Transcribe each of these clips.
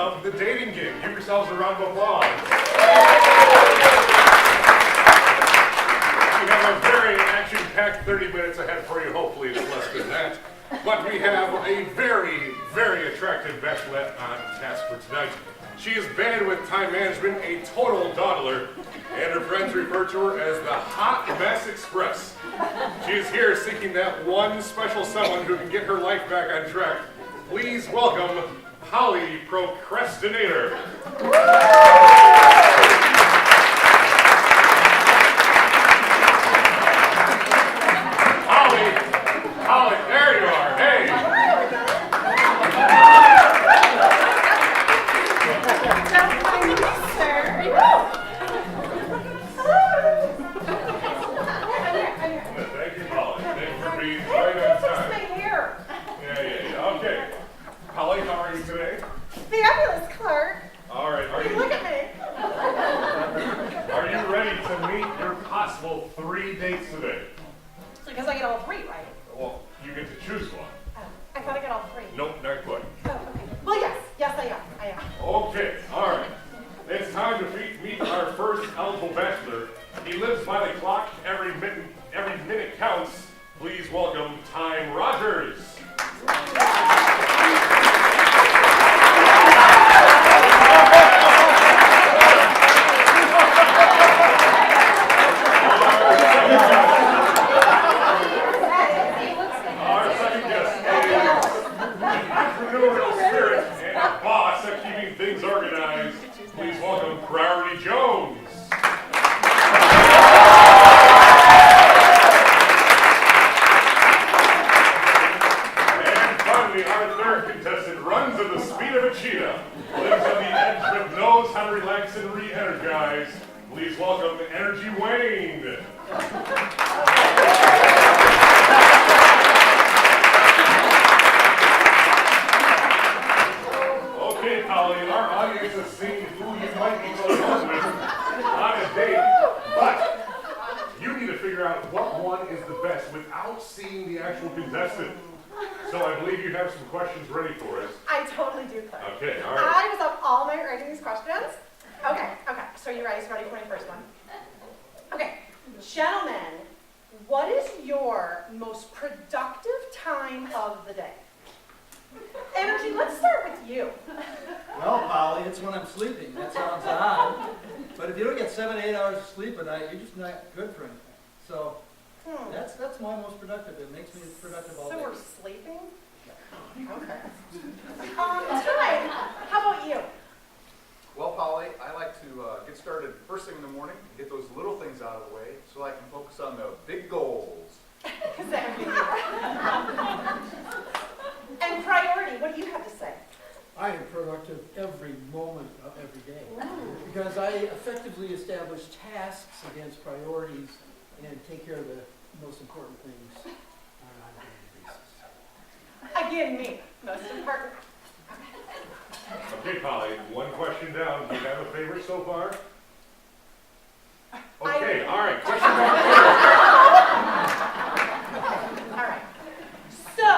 of the dating gig. Give yourselves a round of applause. We have a very action-packed 30 minutes ahead for you. Hopefully it's less than that. But we have a very, very attractive bachelorette on task for tonight. She is bad with time management, a total dawdler, and her friends refer to her as the Hot Mess Express. She is here seeking that one special someone who can get her life back on track. Please welcome Holly Procrastinator. Holly, there you are. Hey. Don't mind me, sir. Thank you, Holly. Thanks for being right on time. My hair. Yeah. Okay. Holly, how are you today? Fabulous, Clark. All right. Look at me. Are you ready to meet your possible 3 dates today? Because I get all 3, right? Well, you get to choose one. I thought I got all 3. Nope, not quite. Oh, okay. Well, yes, I am. Okay, all right. It's time to meet our first eligible bachelor. He lives by the clock. Every minute counts. Please welcome Time Rogers. Our second guest is an entrepreneurial spirit and a boss at keeping things organized. Please welcome Priority Jones. And finally, our third contestant runs at the speed of a cheetah, lives on the edge but knows how to relax and re-energize. Please welcome NRG Wayne. Okay, Holly, our audience has seen who you might be going on with on a date, but you need to figure out what one is the best without seeing the actual contestant. So I believe you have some questions ready for us. I totally do, Clark. Okay, all right. I was up all night writing these questions. Okay. So you ready? So ready for my first one? Okay. Gentlemen, what is your most productive time of the day? Energy, let's start with you. Well, Polly, it's when I'm sleeping. That sounds odd. But if you don't get 7 to 8 hours of sleep a night, you're just not good for anything. So that's my most productive. It makes me productive all day. So we're sleeping? Okay. Ty, how about you? Well, Polly, I like to get started first thing in the morning, get those little things out of the way so I can focus on the big goals. And Priority, what do you have to say? I am productive every moment of every day because I effectively establish tasks against priorities and take care of the most important things on a daily basis. Again, me, most important. Okay, Polly, one question down. Do you have a favorite so far? Okay, all right. Question number 4. All right. So,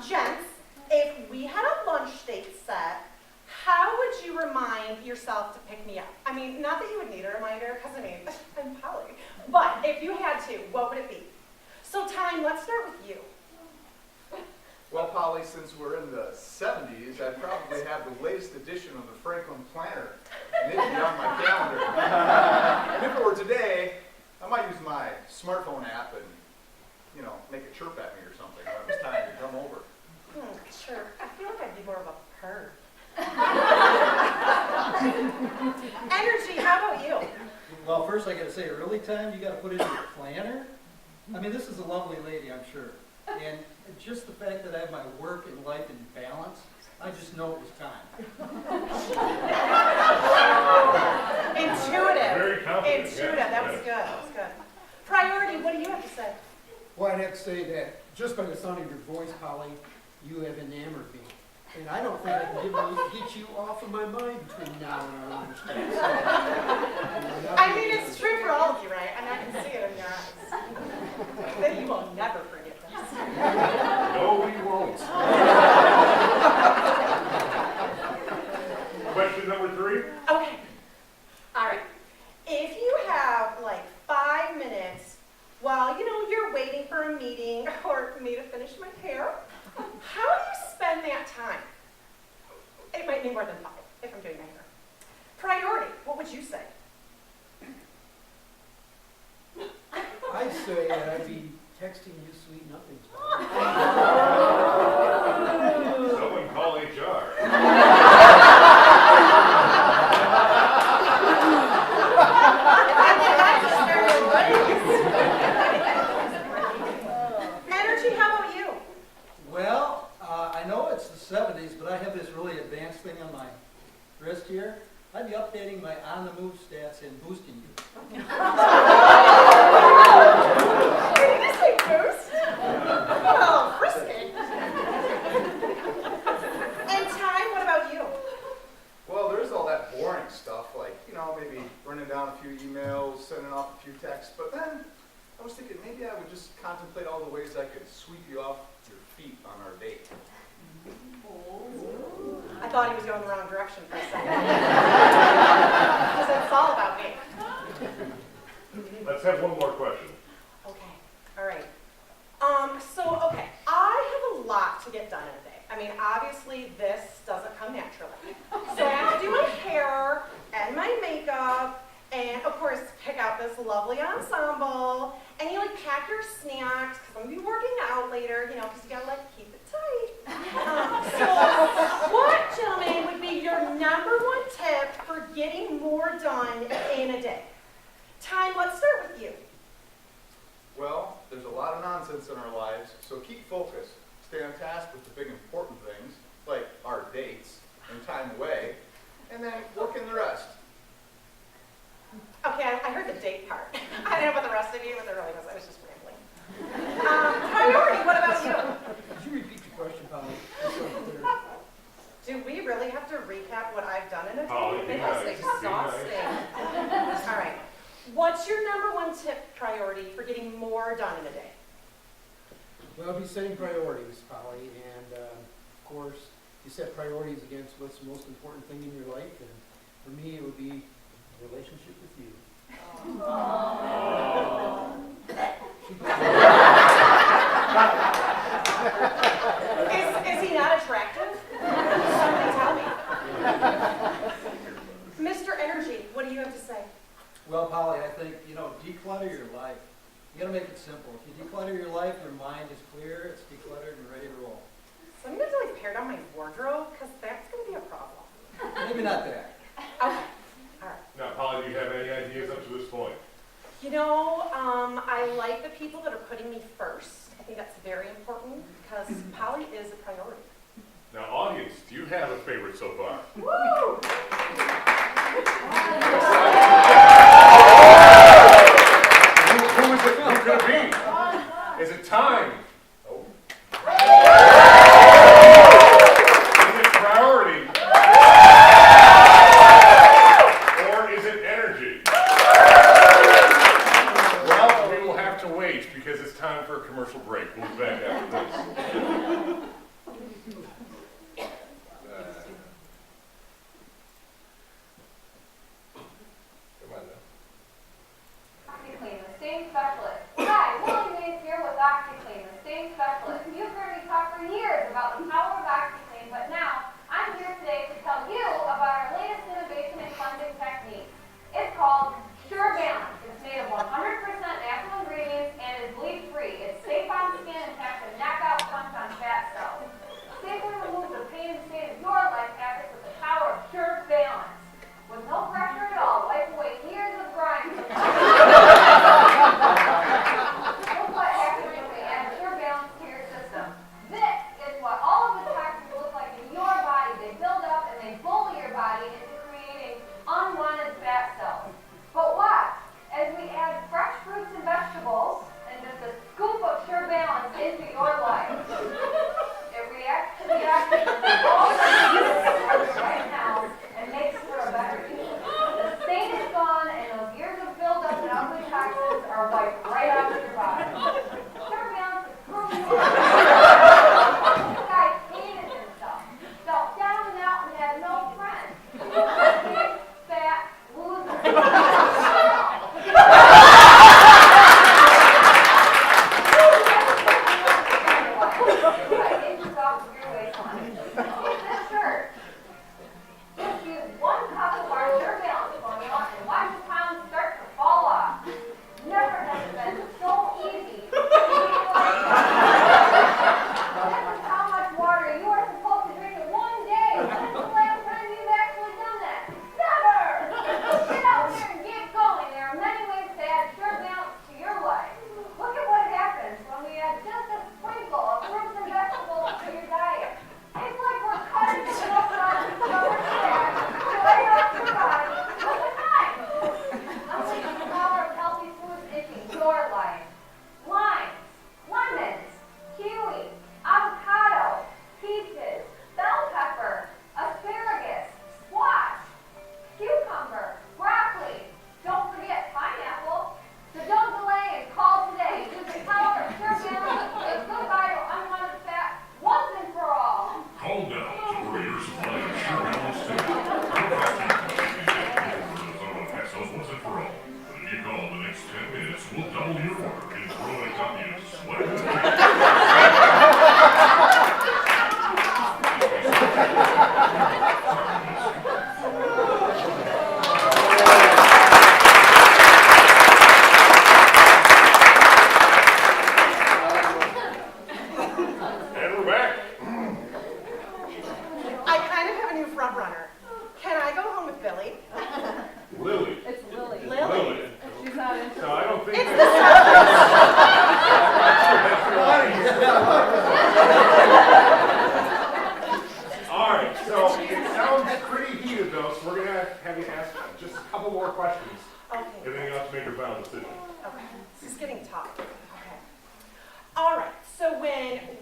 gents, if we had a lunch date set, how would you remind yourself to pick me up? I mean, not that you would need a reminder, because I mean, I'm Polly. But if you had to, what would it be? So, Time, let's start with you. Well, Polly, since we're in the 70s, I'd probably have the latest edition of the Franklin Planner maybe on my calendar. And if it were today, I might use my smartphone app and, make it chirp at me or something when it was time to come over. Sure. I feel like I'd be more of a perv. Energy, how about you? Well, first I got to say, early time, you got to put in your planner. I mean, this is a lovely lady, I'm sure. And just the fact that I have my work and life in balance, I just know it was time. Intuitive. Very confident. Intuitive. Yeah. That was good. Priority, what do you have to say? Well, I'd have to say that just by the sound of your voice, Polly, you have enamored me. And I don't think I can get you off of my mind between now and our lunch date. I mean, it's true for all of you, right? And I can see it in your eyes. That you will never forget this. No, we won't. you're waiting for a meeting or me to finish my hair, how do you spend that time? It might be more than 5 if I'm doing my hair. Priority, what would you say? I'd say I'd be texting you sweet nothings. Someone call HR. Energy, how about you? Well, I know it's the 70s, but I have this really advanced thing on my wrist here. I'd be updating my on-the-move stats and boosting you. Did you say boost? Oh, frisky. And Ty, what about you? Well, there's all that boring stuff, like, maybe running down a few emails, sending off a few texts, but then I was thinking maybe I would just contemplate all the ways I could sweep you off your feet on our date. I thought he was going the wrong direction for a second. Because it's all about me. Let's have one more question. Okay, all right. Okay, I have a lot to get done in a day. I mean, obviously this doesn't come naturally. So I have to do my hair and my makeup and of course pick out this lovely ensemble and you pack your snacks because I'm gonna be working out later, because you gotta keep it tight. So what, gentlemen, would be your #1 tip for getting more done in a day? Time, let's start with you. Well, there's a lot of nonsense in our lives, so keep focused. Stay on task with the big important things, like our dates and time away, and then work in the rest. Okay, I heard the date part. I don't know about the rest of you, but there really was. I was just rambling. Priority, what about you? Could you repeat your question, Polly? Do we really have to recap what I've done in a day? Polly, be nice. It's Be nice. exhausting. All right. What's your #1 tip priority for getting more done in a day? Well, be setting priorities, Polly, and of course, you set priorities against what's the most important thing in your life, and for me, it would be a relationship with you. Is he not attractive? Somebody tell me. Mr. Energy, what do you have to say? Well, Polly, I think, declutter your life. You gotta make it simple. If you declutter your life, your mind is clear, it's decluttered and ready to roll. So I'm going to have to pare down my wardrobe because that's going to be a problem. Maybe not that. Okay. All right. Now, Polly, do you have any ideas up to this point? I like the people that are putting me first. I think that's very important because Polly is a priority. Now, audience, do you have a favorite so far? Woo! Who is it? Who could it be? Is it time? Oh. Is it priority? Or is it energy? Well, we will have to wait because it's time for a commercial break. We'll be back after this. Come on now. OxyClean, the stain specialist. Hi, Willie Mays here with OxyClean, the stain specialist. You've heard me talk for years about the power of OxyClean, but now I'm here today to tell you about our latest innovation in cleansing technique. It's called Scheurer Way. It's made of 100% natural ingredients and is bleach-free. It's safe on skin and packs a knockout punch on fat cells. Safer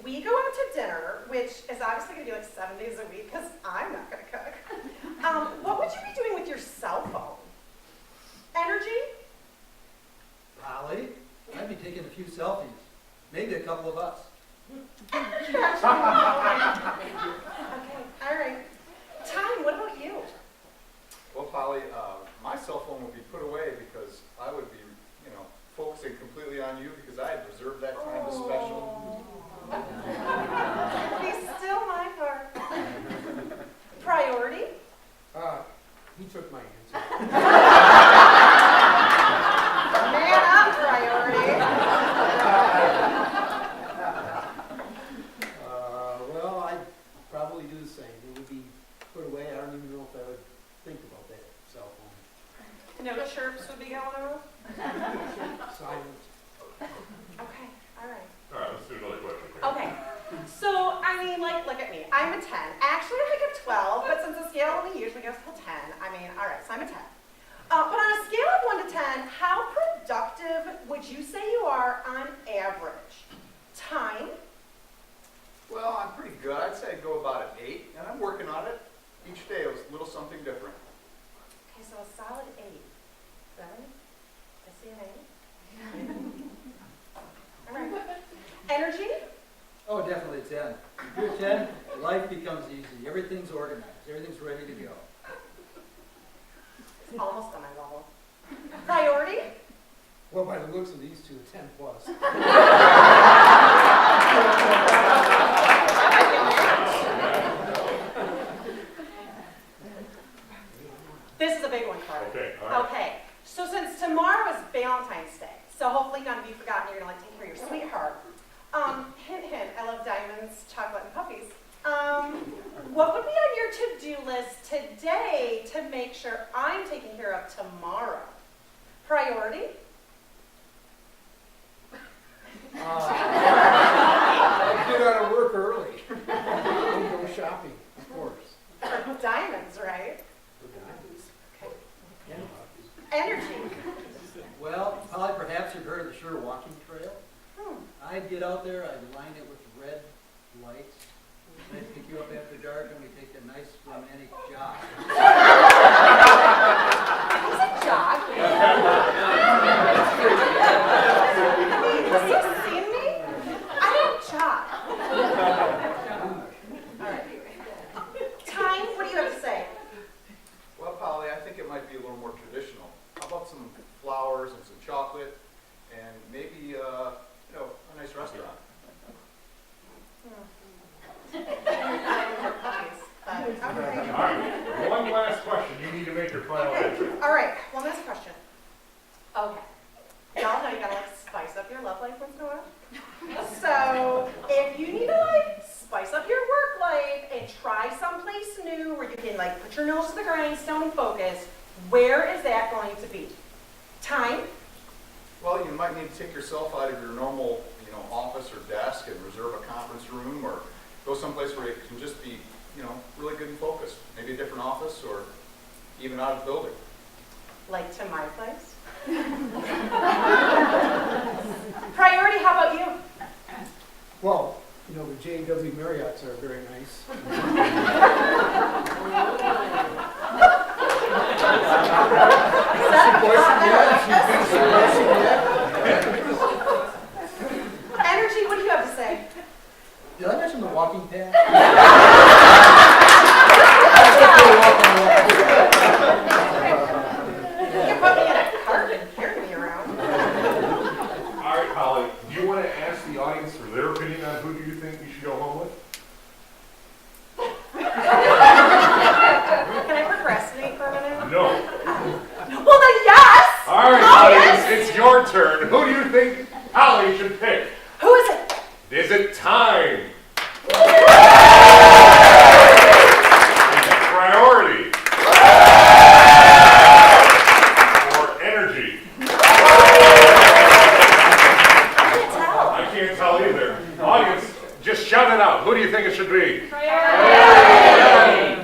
we go out to dinner, which is obviously going to be like 7 days a week because I'm not going to cook, what would you be doing with your cell phone? Energy? Holly, I'd be taking a few selfies. Maybe a couple of us. Okay, all right. Time, what about you? Well, Polly, my cell phone would be put away because I would be, focusing completely on you because I had reserved that time as special. He's still my part. Priority? He took my answer. Man, I'm priority. Well, I'd probably do the same. It would be put away. I don't even know if I would think about that cell phone. No chirps would be going on? Silent. Okay, all right. All right, let's do another question. Okay, so, I mean, like, look at me. I'm a 10. Actually, I'm like a 12, but since the scale only usually goes till 10, I mean, all right, so I'm a 10. But on a scale of 1 to 10, how productive would you say you are on average? Time? Well, I'm pretty good. I'd say I'd go about an 8, and I'm working on it. Each day it was a little something different. Okay, so a solid 8. Really? I see an 8. All right. Energy? Oh, definitely a 10. If you're a 10, life becomes easy. Everything's organized. Everything's ready to go. It's almost on my level. Priority? Well, by the looks of these two, 10 plus. This is a big one, Carter. Okay, all right. Okay, so since tomorrow is Valentine's Day, so hopefully none of you forgotten you're gonna like take care of your sweetheart. Hint, hint, I love diamonds, chocolate, and puppies. What would be on your to-do list today to make sure I'm taken care of tomorrow? Priority? I'd get out of work early. And go shopping, of course. For diamonds, right? For diamonds. Okay. And puppies. Energy? Well, Holly, perhaps you've heard of the Scheurer walking trail. Hmm. I'd get out there, I'd line it with red lights. I'd pick you up after dark and we take a nice romantic jog. He's a jog. Have you seen me? I don't jog. All right. Time, what do you have to say? Well, Polly, I think it might be a little more traditional. How about some flowers and some chocolate, and maybe, a nice restaurant? Okay. All right, one last question. You need to make your final answer. All right, one last question. Okay. Y'all know you gotta like spice up your love life once in a while. So if you need to like spice up your work life and try someplace new where you can like put your nose to the grindstone and focus, where is that going to be? Time? Well, you might need to take yourself out of your normal, office or desk and reserve a conference room, or go someplace where you can just be, really good and focused. Maybe a different office, or even out of the building. Like to my place? Priority, how about you? Well, the J.W. Marriotts are very nice. Energy, what do you have to say? Did I mention the walking path? You can put me in a cart and carry me around. All right, Holly, do you want to ask the audience for their opinion on who do you think you should go home with? Can I procrastinate for a minute? No. Well then, yes! All right, Oh, Holly, yes! it's your turn. Who do you think Holly should pick? Who is it? Is it time? Priority? Or energy? I can't tell. I can't tell either. Audience, just shout it out. Who do you think it should be? Priority.